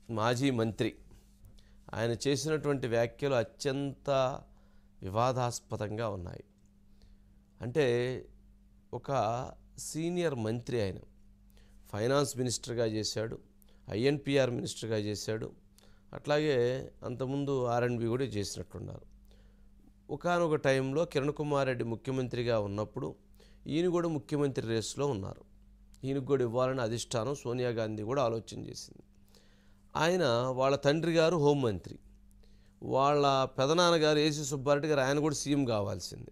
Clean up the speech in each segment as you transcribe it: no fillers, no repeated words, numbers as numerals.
మాజీ మంత్రి ఆయన చేసినటువంటి వ్యాఖ్యలు అత్యంత వివాదాస్పదంగా ఉన్నాయి. అంటే ఒక సీనియర్ మంత్రి ఆయన ఫైనాన్స్ మినిస్టర్గా చేశాడు, ఐఎన్పిఆర్ మినిస్టర్గా చేశాడు, అట్లాగే అంతకుముందు ఆర్ఎండ్బి కూడా చేసినట్టున్నారు. ఒకానొక టైంలో కిరణ్ కుమార్ రెడ్డి ముఖ్యమంత్రిగా ఉన్నప్పుడు ఈయన కూడా ముఖ్యమంత్రి రేసులో ఉన్నారు. ఈయనకు కూడా ఇవ్వాలని అధిష్టానం సోనియా గాంధీ కూడా ఆలోచన చేసింది. ఆయన వాళ్ళ తండ్రి గారు హోంమంత్రి, వాళ్ళ పెదనాన్నగారు ఏసీ సుబ్బారెడ్డి గారు ఆయన కూడా సీఎం కావాల్సింది.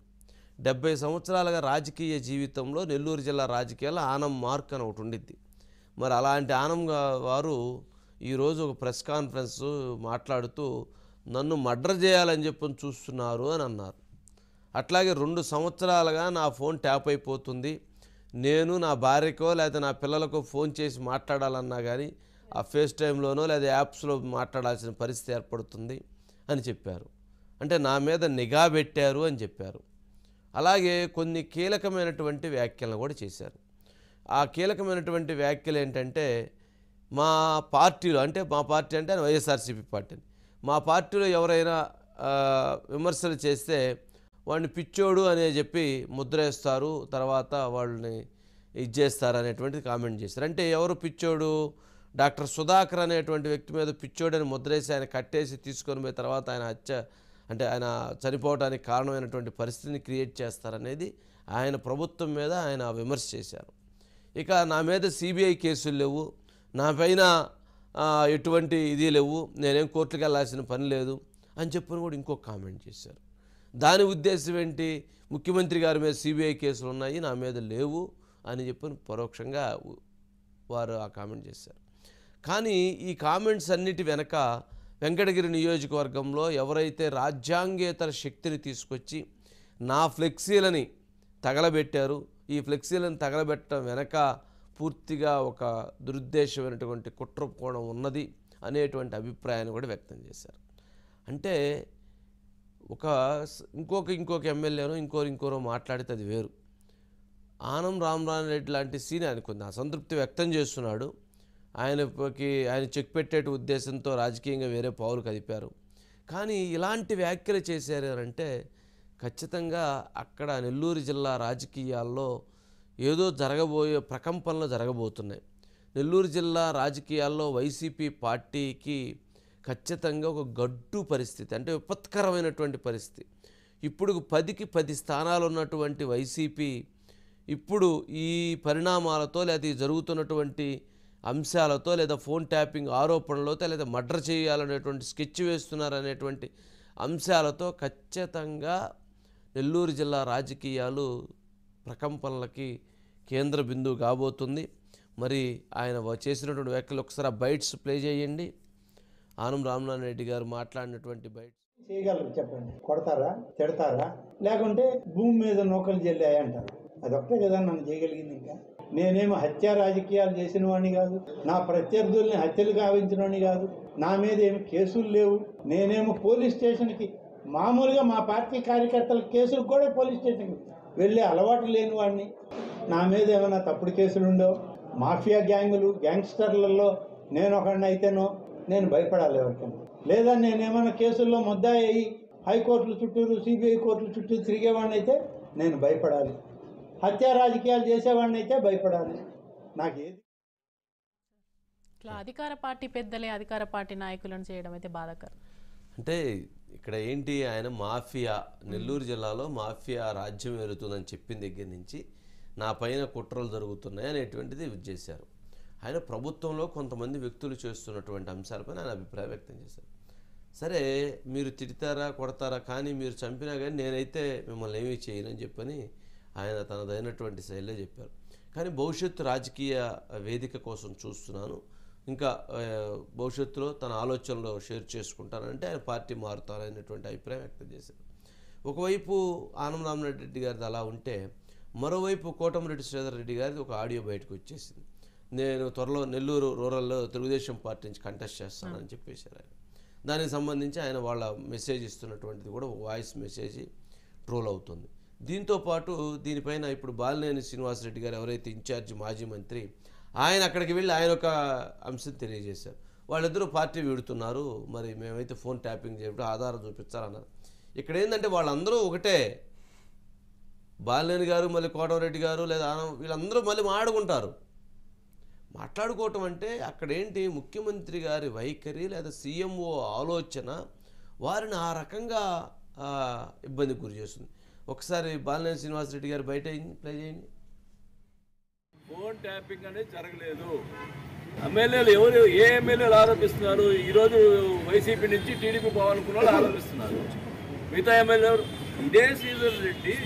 70 సంవత్సరాలుగా రాజకీయ జీవితంలో నెల్లూరు జిల్లా రాజకీయాల్లో ఆనం మార్క్ అని ఒకటి ఉండిద్ది. మరి అలాంటి ఆనం వారు ఈరోజు ఒక ప్రెస్ కాన్ఫరెన్స్ మాట్లాడుతూ నన్ను మర్డర్ చేయాలని చెప్పని చూస్తున్నారు అని అన్నారు. అట్లాగే 2 సంవత్సరాలుగా నా ఫోన్ ట్యాప్ అయిపోతుంది, నేను నా భార్యకో లేదా నా పిల్లలకో ఫోన్ చేసి మాట్లాడాలన్నా కానీ ఆ ఫేస్ టైంలోనో లేదా యాప్స్లో మాట్లాడాల్సిన పరిస్థితి ఏర్పడుతుంది అని చెప్పారు. అంటే నా మీద నిఘా పెట్టారు అని చెప్పారు. అలాగే కొన్ని కీలకమైనటువంటి వ్యాఖ్యలను కూడా చేశారు. ఆ కీలకమైనటువంటి వ్యాఖ్యలు ఏంటంటే మా పార్టీలో అంటే వైఎస్ఆర్సీపీ పార్టీ, మా పార్టీలో ఎవరైనా విమర్శలు చేస్తే వాడిని పిచ్చోడు అనే చెప్పి ముద్ర వేస్తారు, తర్వాత వాళ్ళని చేస్తారు అనేటువంటిది కామెంట్ చేశారు. అంటే ఎవరు పిచ్చోడు? డాక్టర్ సుధాకర్ అనేటువంటి వ్యక్తి మీద పిచ్చోడని ముద్రేసి ఆయన కట్టేసి తీసుకొని పోయి తర్వాత ఆయన చనిపోవడానికి కారణమైనటువంటి పరిస్థితిని క్రియేట్ చేస్తారనేది ఆయన ప్రభుత్వం మీద ఆయన విమర్శ చేశారు. ఇక నా మీద సిబిఐ కేసులు లేవు, నా పైన ఎటువంటి ఇది లేవు, నేనేం కోర్టుకు వెళ్ళాల్సిన పని లేదు అని చెప్పని కూడా ఇంకొక కామెంట్ చేశారు. దాని ఉద్దేశం ఏంటి? ముఖ్యమంత్రి గారి మీద సిబిఐ కేసులు ఉన్నాయి, నా మీద లేవు అని చెప్పని పరోక్షంగా వారు ఆ కామెంట్ చేశారు. కానీ ఈ కామెంట్స్ అన్నిటి వెనక వెంకటగిరి నియోజకవర్గంలో ఎవరైతే రాజ్యాంగేతర శక్తిని తీసుకొచ్చి నా ఫ్లెక్సీలని తగలబెట్టారు, ఈ ఫ్లెక్సీలను తగలబెట్టడం వెనక పూర్తిగా ఒక దురుద్దేశమైనటువంటి కుట్ర కోణం ఉన్నది అనేటువంటి అభిప్రాయాన్ని కూడా వ్యక్తం చేశారు. అంటే ఇంకొక ఎమ్మెల్యేనో ఇంకోరో మాట్లాడితే అది వేరు. ఆనం రామనారాయణ లాంటి సీన్ ఆయన కొంచెం అసంతృప్తి వ్యక్తం చేస్తున్నాడు. ఆయన చెక్ పెట్టే ఉద్దేశంతో రాజకీయంగా వేరే పావులు కదిపారు. కానీ ఇలాంటి వ్యాఖ్యలు చేశారు అంటే ఖచ్చితంగా అక్కడ నెల్లూరు జిల్లా రాజకీయాల్లో ఏదో ప్రకంపనలు జరగబోతున్నాయి. నెల్లూరు జిల్లా రాజకీయాల్లో వైసీపీ పార్టీకి ఖచ్చితంగా ఒక గడ్డు పరిస్థితి, అంటే విపత్కరమైనటువంటి పరిస్థితి. ఇప్పుడు 10కి 10 స్థానాలు ఉన్నటువంటి వైసీపీ ఇప్పుడు ఈ పరిణామాలతో లేదా జరుగుతున్నటువంటి అంశాలతో లేదా ఫోన్ ట్యాపింగ్ ఆరోపణలతో లేదా మర్డర్ చేయాలనేటువంటి స్కెచ్ వేస్తున్నారనేటువంటి అంశాలతో ఖచ్చితంగా నెల్లూరు జిల్లా రాజకీయాలు ప్రకంపనలకి కేంద్ర బిందువు కాబోతుంది. మరి ఆయన చేసినటువంటి వ్యాఖ్యలు ఒకసారి బైట్స్ ప్లే చేయండి. ఆనం రామనారాయణ రెడ్డి గారు మాట్లాడినటువంటి బైట్స్ చేయగలరు చెప్పండి. కొడతారా, తిడతారా, లేకుంటే భూమి మీద నూకలు జల్లాయంటారు. అదొక్కటే కదా నన్ను చేయగలిగింది. ఇంకా నేనేమో హత్య రాజకీయాలు చేసిన వాడిని కాదు, నా ప్రత్యర్థుల్ని హత్యలు గావించిన వాడిని కాదు, నా మీద ఏమి కేసులు లేవు. నేనేమో పోలీస్ స్టేషన్కి మామూలుగా మా పార్టీ కార్యకర్తల కేసులు కూడా పోలీస్ స్టేషన్కి వెళ్ళే అలవాటు లేని వాడిని. నా మీద ఏమైనా తప్పుడు కేసులు ఉండవు. మాఫియా గ్యాంగ్స్టర్లలో నేను ఒకడిని అయితేనో నేను భయపడాలి ఎవరికైనా, లేదా నేనేమైనా కేసుల్లో ముద్దాయి అయ్యి హైకోర్టుల చుట్టూరు సిబిఐ కోర్టుల చుట్టూ తిరిగేవాడిని అయితే నేను భయపడాలి. హత్య రాజకీయాలు చేసేవాడిని అయితే భయపడాలి. నాకేది అధికార పార్టీ పెద్దలే అధికార పార్టీ నాయకులను చేయడం అయితే బాధాకరం. అంటే ఇక్కడ ఏంటి, ఆయన మాఫియా నెల్లూరు జిల్లాలో మాఫియా రాజ్యం ఏరుతుందని చెప్పిన దగ్గర నుంచి నా పైన కుట్రలు జరుగుతున్నాయి అనేటువంటిది చేశారు. ఆయన ప్రభుత్వంలో కొంతమంది వ్యక్తులు చేస్తున్నటువంటి అంశాలపైన ఆయన అభిప్రాయం వ్యక్తం చేశారు. సరే మీరు తిడతారా కొడతారా, కానీ మీరు చంపినా కానీ నేనైతే మిమ్మల్ని ఏమీ చేయనని చెప్పని ఆయన తనదైనటువంటి శైలిలో చెప్పారు. కానీ భవిష్యత్తు రాజకీయ వేదిక కోసం చూస్తున్నాను, ఇంకా భవిష్యత్తులో తన ఆలోచనలో షేర్ చేసుకుంటానంటే ఆయన పార్టీ మారుతారనేటువంటి అభిప్రాయం వ్యక్తం చేశారు. ఒకవైపు ఆనం రామనారాయణ రెడ్డి గారిది అలా ఉంటే, మరోవైపు కోటమిరెడ్డి శ్రీధర్ రెడ్డి గారిది ఒక ఆడియో బయటకు వచ్చేసింది. నేను త్వరలో నెల్లూరు రూరల్లో తెలుగుదేశం పార్టీ నుంచి కంటెస్ట్ చేస్తానని చెప్పేశారు ఆయన. దానికి సంబంధించి ఆయన వాళ్ళ మెసేజ్ ఇస్తున్నటువంటిది కూడా వాయిస్ మెసేజ్ ట్రోల్ అవుతుంది. దీంతోపాటు దీనిపైన ఇప్పుడు బాలినేని శ్రీనివాసరెడ్డి గారు ఎవరైతే ఇన్ఛార్జ్ మాజీ మంత్రి, ఆయన అక్కడికి వెళ్ళి ఆయన ఒక అంశం తెలియజేశారు. వాళ్ళిద్దరూ పార్టీ వీడుతున్నారు, మరి మేమైతే ఫోన్ ట్యాపింగ్ చేయడం ఆధారం చూపించాలన్నారు. ఇక్కడ ఏంటంటే వాళ్ళందరూ ఒకటే, బాలినేని గారు మళ్ళీ కోటమిరెడ్డి గారు లేదా వీళ్ళందరూ మళ్ళీ మాట్లాడుకోవటం అంటే అక్కడ ఏంటి, ముఖ్యమంత్రి గారి వైఖరి లేదా సీఎంఓ ఆలోచన వారిని ఆ రకంగా ఇబ్బందికి గురి చేస్తుంది. ఒకసారి బాలినేని శ్రీనివాసరెడ్డి గారు బయట ప్లే చేయండి. ఫోన్ ట్యాపింగ్ అనేది జరగలేదు. ఎమ్మెల్యేలు ఏ ఎమ్మెల్యేలు ఆరోపిస్తున్నారు? ఈరోజు వైసీపీ నుంచి టీడీపీ పోవాలనుకున్న వాళ్ళు ఆరోపిస్తున్నారు. మిగతా ఎమ్మెల్యేలు ఇదే శ్రీధర్ రెడ్డి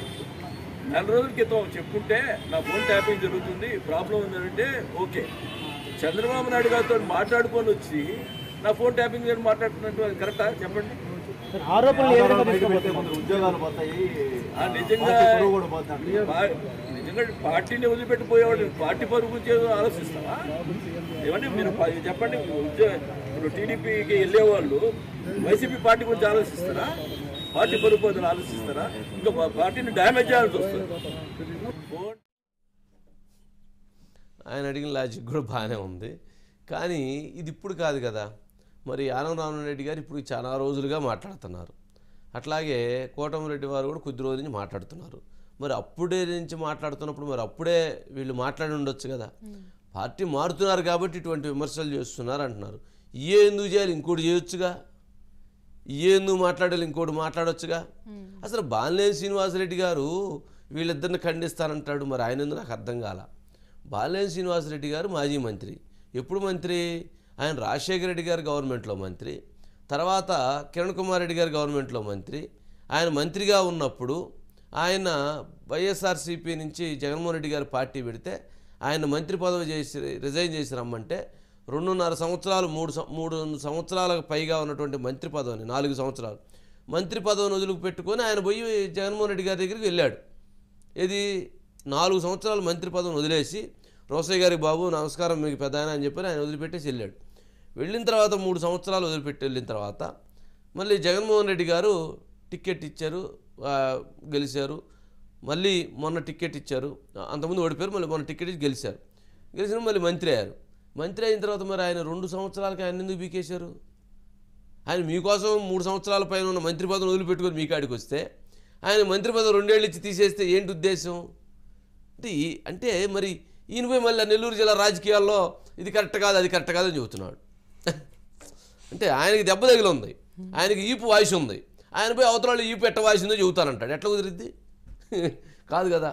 4 రోజుల క్రితం చెప్పుంటే నా ఫోన్ ట్యాపింగ్ జరుగుతుంది, ప్రాబ్లం ఉందంటే ఓకే. చంద్రబాబు నాయుడు గారితో మాట్లాడుకొని వచ్చి నా ఫోన్ ట్యాపింగ్ మాట్లాడుతున్నట్టు అది కరెక్టా? చెప్పండి. ఉద్యోగాలు పోతాయి, నిజంగా పార్టీని వదిలిపెట్టిపోయేవాడు పార్టీ పరుగు గురించి ఆలోచిస్తావా? ఏమంటే మీరు చెప్పండి, ఇప్పుడు టీడీపీకి వెళ్ళేవాళ్ళు వైసీపీ పార్టీ గురించి ఆలోచిస్తారా? పార్టీ పరుగు బదులు ఆలోచిస్తారా? ఇంకా పార్టీని డ్యామేజ్ చేయాల్సి వస్తుంది. ఆయన అడిగిన లాజిక్ కూడా బాగానే ఉంది, కానీ ఇది ఇప్పుడు కాదు కదా. మరి ఆనందరామరెడ్డి గారు ఇప్పుడు చాలా రోజులుగా మాట్లాడుతున్నారు, అట్లాగే కోటమిరెడ్డి వారు కూడా కొద్ది రోజుల నుంచి మాట్లాడుతున్నారు. మరి అప్పుడే నుంచి మాట్లాడుతున్నప్పుడు మరి అప్పుడే వీళ్ళు మాట్లాడి ఉండొచ్చు కదా. పార్టీ మారుతున్నారు కాబట్టి ఇటువంటి విమర్శలు చేస్తున్నారు అంటున్నారు. ఇయే ఎందుకు చేయాలి? ఇంకోటి చేయొచ్చుగా. ఇయే ఎందుకు మాట్లాడాలి? ఇంకోటి మాట్లాడొచ్చుగా. అసలు బాలినేని శ్రీనివాసరెడ్డి గారు వీళ్ళిద్దరిని ఖండిస్తానంటాడు, మరి ఆయన ఎందుకు నాకు అర్థం కాల. బాలినేని శ్రీనివాసరెడ్డి గారు మాజీ మంత్రి. ఎప్పుడు మంత్రి? ఆయన రాజశేఖర రెడ్డి గారి గవర్నమెంట్లో మంత్రి, తర్వాత కిరణ్ కుమార్ రెడ్డి గారి గవర్నమెంట్లో మంత్రి. ఆయన మంత్రిగా ఉన్నప్పుడు ఆయన వైఎస్ఆర్సీపీ నుంచి జగన్మోహన్ రెడ్డి గారి పార్టీ పెడితే ఆయన మంత్రి పదవి రిజైన్ చేసి రమ్మంటే 2.5 సంవత్సరాలు 3 సంవత్సరాలకు పైగా ఉన్నటువంటి మంత్రి పదవిని 4 సంవత్సరాలు మంత్రి పదవిని వదులుకు పెట్టుకొని ఆయన పోయి జగన్మోహన్ రెడ్డి గారి దగ్గరికి వెళ్ళాడు. ఇది 4 సంవత్సరాలు మంత్రి పదవిని వదిలేసి రోసయ్య గారికి బాబు నమస్కారం మీకు పెద్ద ఆయన అని చెప్పి ఆయన వదిలిపెట్టేసి వెళ్ళాడు. వెళ్ళిన తర్వాత 3 సంవత్సరాలు వదిలిపెట్టి వెళ్ళిన తర్వాత మళ్ళీ జగన్మోహన్ రెడ్డి గారు టికెట్ ఇచ్చారు, గెలిచారు. మళ్ళీ మొన్న టికెట్ ఇచ్చారు, అంతకుముందు ఓడిపోయారు, మళ్ళీ మొన్న టికెట్ ఇచ్చి గెలిచారు. గెలిచిన మళ్ళీ మంత్రి అయ్యారు. మంత్రి అయిన తర్వాత మరి ఆయన 2 సంవత్సరాలకి ఆయన ఎందుకు బీకేశారు? ఆయన మీకోసం 3 సంవత్సరాల పైన ఉన్న మంత్రి పదవిని వదిలిపెట్టుకొని మీ కాడికి వస్తే ఆయన మంత్రి పదవి 2 ఏళ్ళు ఇచ్చి తీసేస్తే ఏంటి ఉద్దేశం? అంటే మరి ఈయన పోయి మళ్ళీ నెల్లూరు జిల్లా రాజకీయాల్లో ఇది కరెక్ట్ కాదు అది కరెక్ట్ కాదని చెబుతున్నాడు. అంటే ఆయనకి దెబ్బ తగిలి ఉంది, ఆయనకి ఈపు వాయిస్ ఉంది, ఆయన పోయి అవతల వాళ్ళు ఈపు ఎట్ట వాయిస్ ఉందో చెబుతానంటాడు. ఎట్లా కుదిరిద్ది? కాదు కదా.